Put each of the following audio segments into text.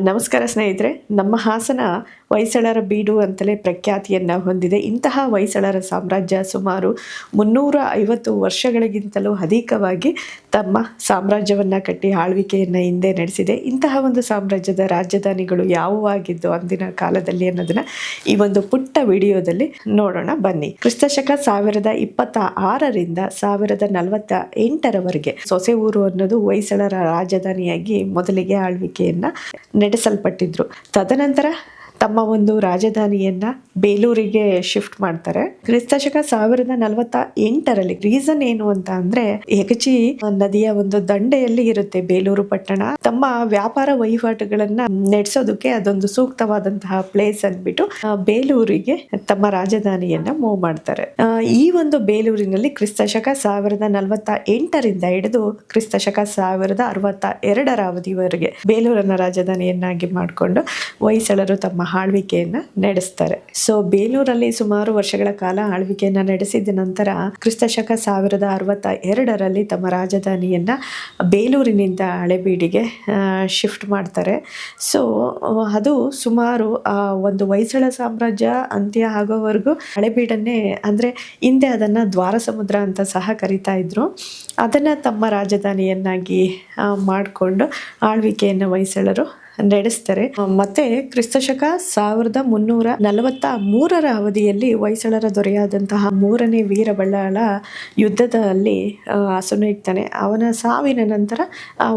ನಮಸ್ಕಾರ ಸ್ನೇಹಿತರೆ. ನಮ್ಮ ಹಾಸನ ಹೊಯ್ಸಳರ ಬೀಡು ಅಂತಲೇ ಪ್ರಖ್ಯಾತಿಯನ್ನು ಹೊಂದಿದೆ. ಇಂತಹ ಹೊಯ್ಸಳರ ಸಾಮ್ರಾಜ್ಯ ಸುಮಾರು 350 ವರ್ಷಗಳಿಗಿಂತಲೂ ಅಧಿಕವಾಗಿ ತಮ್ಮ ಸಾಮ್ರಾಜ್ಯವನ್ನು ಕಟ್ಟಿ ಆಳ್ವಿಕೆಯನ್ನು ಹಿಂದೆ ನಡೆಸಿದೆ. ಇಂತಹ ಒಂದು ಸಾಮ್ರಾಜ್ಯದ ರಾಜಧಾನಿಗಳು ಯಾವುವಾಗಿದ್ದು ಅಂದಿನ ಕಾಲದಲ್ಲಿ ಅನ್ನೋದನ್ನ ಈ ಒಂದು ಪುಟ್ಟ ವಿಡಿಯೋದಲ್ಲಿ ನೋಡೋಣ ಬನ್ನಿ. ಕ್ರಿಸ್ತಶಕ 1026ರಿಂದ 1048ರವರೆಗೆ ಸೊಸೆಊರು ಅನ್ನೋದು ಹೊಯ್ಸಳರ ರಾಜಧಾನಿಯಾಗಿ ಮೊದಲಿಗೆ ಆಳ್ವಿಕೆಯನ್ನ ನಡೆಸಲ್ಪಟ್ಟಿದ್ರು. ತದನಂತರ ತಮ್ಮ ಒಂದು ರಾಜಧಾನಿಯನ್ನ ಬೇಲೂರಿಗೆ ಶಿಫ್ಟ್ ಮಾಡ್ತಾರೆ. ಕ್ರಿಸ್ತಶಕ 1048ರಲ್ಲಿ ರೀಸನ್ ಏನು ಅಂತ ಅಂದ್ರೆ, ಯಗಚಿ ನದಿಯ ಒಂದು ದಂಡೆಯಲ್ಲಿ ಇರುತ್ತೆ ಬೇಲೂರು ಪಟ್ಟಣ. ತಮ್ಮ ವ್ಯಾಪಾರ ವಹಿವಾಟುಗಳನ್ನ ನಡೆಸೋದಕ್ಕೆ ಅದೊಂದು ಸೂಕ್ತವಾದಂತಹ ಪ್ಲೇಸ್ ಅಂದ್ಬಿಟ್ಟು ಬೇಲೂರಿಗೆ ತಮ್ಮ ರಾಜಧಾನಿಯನ್ನ ಮೂವ್ ಮಾಡ್ತಾರೆ. ಈ ಒಂದು ಬೇಲೂರಿನಲ್ಲಿ ಕ್ರಿಸ್ತಶಕ 1048ರಿಂದ ಹಿಡಿದು ಕ್ರಿಸ್ತಶಕ 1062ರ ಅವಧಿವರೆಗೆ ಬೇಲೂರನ್ನ ರಾಜಧಾನಿಯನ್ನಾಗಿ ಮಾಡಿಕೊಂಡು ಹೊಯ್ಸಳರು ತಮ್ಮ ಆಳ್ವಿಕೆಯನ್ನ ನಡೆಸ್ತಾರೆ. ಸೊ ಬೇಲೂರಲ್ಲಿ ಸುಮಾರು ವರ್ಷಗಳ ಕಾಲ ಆಳ್ವಿಕೆಯನ್ನ ನಡೆಸಿದ ನಂತರ ಕ್ರಿಸ್ತಶಕ 1062ರಲ್ಲಿ ತಮ್ಮ ರಾಜಧಾನಿಯನ್ನ ಬೇಲೂರಿನಿಂದ ಹಳೆಬೀಡಿಗೆ ಶಿಫ್ಟ್ ಮಾಡ್ತಾರೆ. ಸೊ ಅದು ಸುಮಾರು ಒಂದು ಹೊಯ್ಸಳ ಸಾಮ್ರಾಜ್ಯ ಅಂತ್ಯ ಆಗೋವರೆಗೂ ಹಳೆಬೀಡನ್ನೇ, ಅಂದ್ರೆ ಹಿಂದೆ ಅದನ್ನ ದ್ವಾರ ಸಮುದ್ರ ಅಂತ ಸಹ ಕರಿತಾ ಇದ್ರು, ಅದನ್ನ ತಮ್ಮ ರಾಜಧಾನಿಯನ್ನಾಗಿ ಮಾಡಿಕೊಂಡು ಆಳ್ವಿಕೆಯನ್ನು ಹೊಯ್ಸಳರು ನಡೆಸ್ತಾರೆ. ಮತ್ತೆ ಕ್ರಿಸ್ತಶಕ 1343ರ ಅವಧಿಯಲ್ಲಿ ಹೊಯ್ಸಳರ ದೊರೆಯಾದಂತಹ 3ನೇ ವೀರಬಲ್ಲಾಳ ಯುದ್ಧದಲ್ಲಿ ಅಸುನೀಗ್ತಾನೆ. ಅವನ ಸಾವಿನ ನಂತರ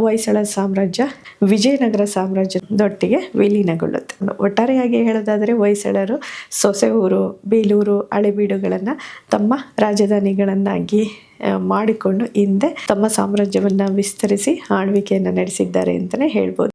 ಹೊಯ್ಸಳ ಸಾಮ್ರಾಜ್ಯ ವಿಜಯನಗರ ಸಾಮ್ರಾಜ್ಯದೊಟ್ಟಿಗೆ ವಿಲೀನಗೊಳ್ಳುತ್ತೆ. ಒಟ್ಟಾರೆಯಾಗಿ ಹೇಳೋದಾದರೆ ಹೊಯ್ಸಳರು ಸೊಸೆಊರು, ಬೇಲೂರು, ಹಳೆಬೀಡುಗಳನ್ನು ತಮ್ಮ ರಾಜಧಾನಿಗಳನ್ನಾಗಿ ಮಾಡಿಕೊಂಡು ಹಿಂದೆ ತಮ್ಮ ಸಾಮ್ರಾಜ್ಯವನ್ನು ವಿಸ್ತರಿಸಿ ಆಳ್ವಿಕೆಯನ್ನು ನಡೆಸಿದ್ದಾರೆ ಅಂತಲೇ ಹೇಳ್ಬೋದು.